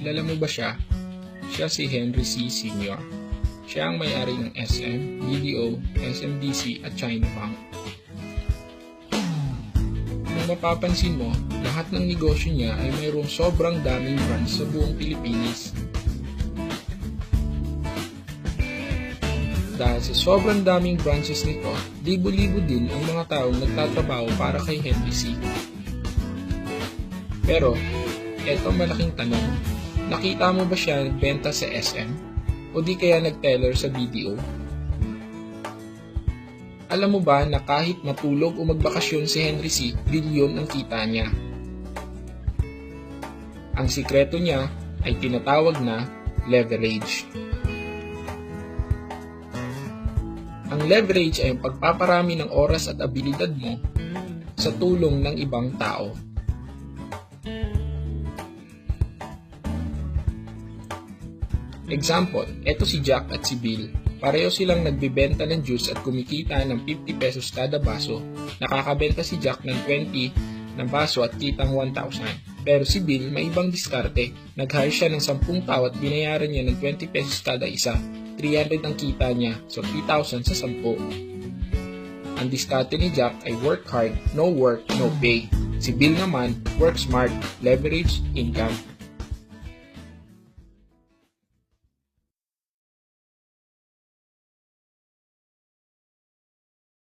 Kilala mo ba siya? Siya si Henry C. Sr. Siya ang may-ari ng SM, BDO, SMDC at China Bank. Kung mapapansin mo, lahat ng negosyo niya ay mayroong sobrang daming branch sa buong Pilipinas. Dahil sa sobrang daming branches nito, libo-libo din ang mga taong nagtatrabaho para kay Henry C. Pero, eto malaking tanong, nakita mo ba siya nagbenta sa SM? O di kaya nag-teller sa BDO? Alam mo ba na kahit matulog o magbakasyon si Henry C, bilyon ang kita niya? Ang sikreto niya ay tinatawag na leverage. Ang leverage ay ang pagpaparami ng oras at abilidad mo sa tulong ng ibang tao. Example, eto si Jack at si Bill. Pareho silang nagbebenta ng juice at kumikita ng 50 pesos kada baso. Nakakabenta si Jack ng 20 ng baso at kitang 1,000. Pero si Bill may ibang diskarte. Nag-hire siya ng 10 tao at binayaran niya ng 20 pesos kada isa. 300 ang kita niya, so 3,000 sa 10. Ang diskarte ni Jack ay work hard, no work, no pay. Si Bill naman, work smart, leverage, income.